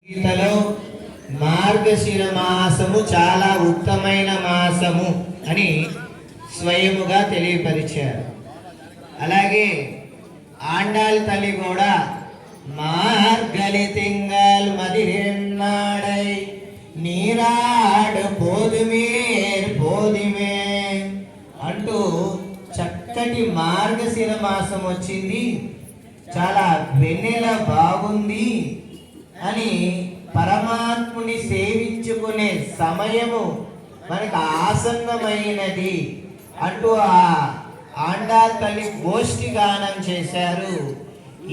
గీతలో మార్గశిర మాసము చాలా ఉత్తమైన మాసము అని స్వయముగా తెలియపరిచారు. అలాగే ఆండాళ్ తల్లి కూడా మార్గలి తింగల్ మదిరిన్నాడై నీరాడు పోదిమే అంటూ చక్కటి మార్గశిర మాసం వచ్చింది, చాలా వెన్నెల బాగుంది అని పరమాత్ముని సేవించుకునే సమయము మనకు ఆసన్నమైనది అంటూ ఆ ఆండాళ్ తల్లి గోష్ఠి గానం చేశారు.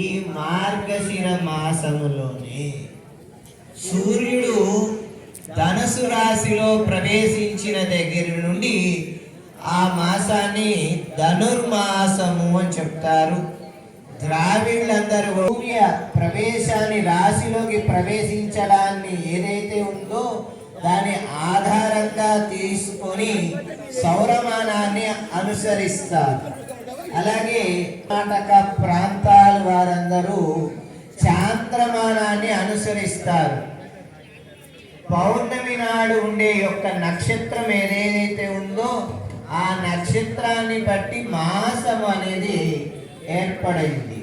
ఈ మార్గశిర మాసములోనే సూర్యుడు ధనుసు రాశిలో ప్రవేశించిన దగ్గర నుండి ఆ మాసాన్ని ధనుర్మాసము అని చెప్తారు. ద్రావిడులందరూ సూర్య ప్రవేశాన్ని రాశిలోకి ప్రవేశించడాన్ని ఏదైతే ఉందో దాని ఆధారంగా తీసుకొని సౌరమానాన్ని అనుసరిస్తారు. అలాగే కర్ణాటక ప్రాంతాల వారందరూ చాంద్రమానాన్ని అనుసరిస్తారు. పౌర్ణమి నాడు ఉండే యొక్క నక్షత్రం ఏదైతే ఉందో ఆ నక్షత్రాన్ని బట్టి మాసము అనేది ఏర్పడింది.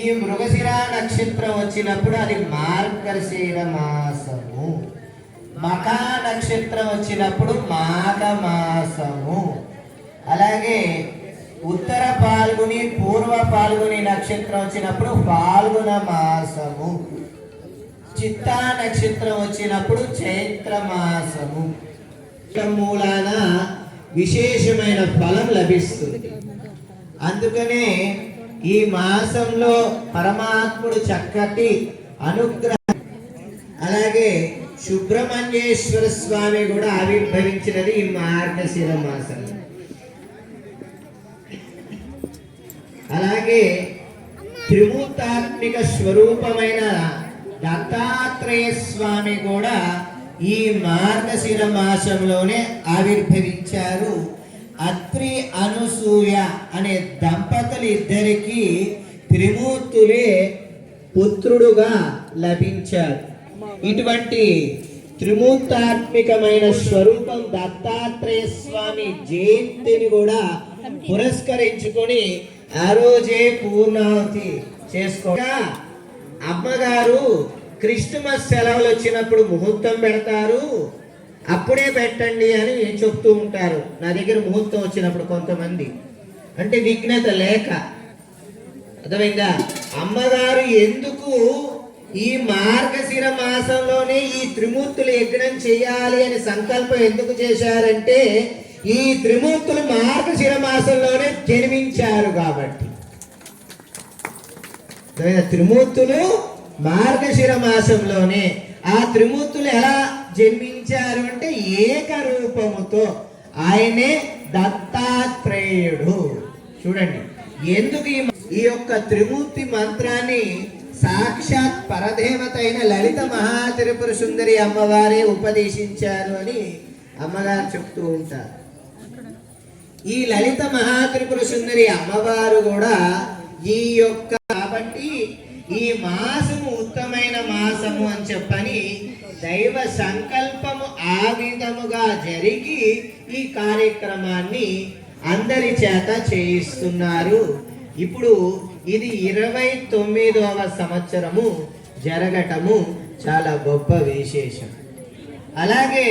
ఈ మృగశిర నక్షత్రం వచ్చినప్పుడు అది మార్గశిర మాసము, మఖా నక్షత్రం వచ్చినప్పుడు మాఘ మాసము, అలాగే ఉత్తర పాల్గొని పూర్వ పాల్గొని నక్షత్రం వచ్చినప్పుడు పాల్గొన మాసము, చిత్తా నక్షత్రం వచ్చినప్పుడు చైత్ర మాసము. మూలాన విశేషమైన ఫలం లభిస్తుంది. అందుకనే ఈ మాసంలో పరమాత్ముడు చక్కటి అనుగ్రహం, అలాగే సుబ్రహ్మణ్యేశ్వర స్వామి కూడా ఆవిర్భవించినది ఈ మార్గశిర మాసం. అలాగే త్రిమూర్తాత్మిక స్వరూపమైన దత్తాత్రేయ స్వామి కూడా ఈ మార్గశిర మాసంలోనే ఆవిర్భవించారు. అత్రి అనసూయ అనే దంపతులు ఇద్దరికి త్రిమూర్తులే పుత్రుడుగా లభించారు. ఇటువంటి త్రిమూర్తాత్మికమైన స్వరూపం దత్తాత్రేయ స్వామి జయంతిని కూడా పురస్కరించుకొని ఆ రోజే పూర్ణాహుతి చేసుకోగా అమ్మగారు క్రిస్మస్ సెలవులు వచ్చినప్పుడు ముహూర్తం పెడతారు, అప్పుడే పెట్టండి అని చెప్తూ ఉంటారు. నా దగ్గర ముహూర్తం వచ్చినప్పుడు కొంతమంది అంటే విఘ్నత లేక, అర్థమైందా? అమ్మగారు ఎందుకు ఈ మార్గశిర మాసంలోనే ఈ త్రిమూర్తులు యజ్ఞం చేయాలి అని సంకల్పం ఎందుకు చేశారంటే ఈ త్రిమూర్తులు మార్గశిర మాసంలోనే జన్మించారు కాబట్టి. త్రిమూర్తులు మార్గశిర మాసంలోనే. ఆ త్రిమూర్తులు ఎలా జన్మించారు అంటే ఏకరూపముతో, ఆయనే దత్తాత్రేయుడు. చూడండి ఎందుకు ఈ యొక్క త్రిమూర్తి మంత్రాన్ని సాక్షాత్ పరదేవత అయిన లలిత మహాత్రిపుర సుందరి అమ్మవారే ఉపదేశించారు అని అమ్మగారు చెప్తూ ఉంటారు. ఈ లలిత మహాత్రిపుర సుందరి అమ్మవారు కూడా ఈ యొక్క కాబట్టి ఈ మాసము ఉత్తమైన మాసము అని చెప్పని దైవ సంకల్పము ఆ విధముగా జరిగి ఈ కార్యక్రమాన్ని అందరి చేత చేయిస్తున్నారు. ఇప్పుడు ఇది 29వ సంవత్సరము జరగటము చాలా గొప్ప విశేషం. అలాగే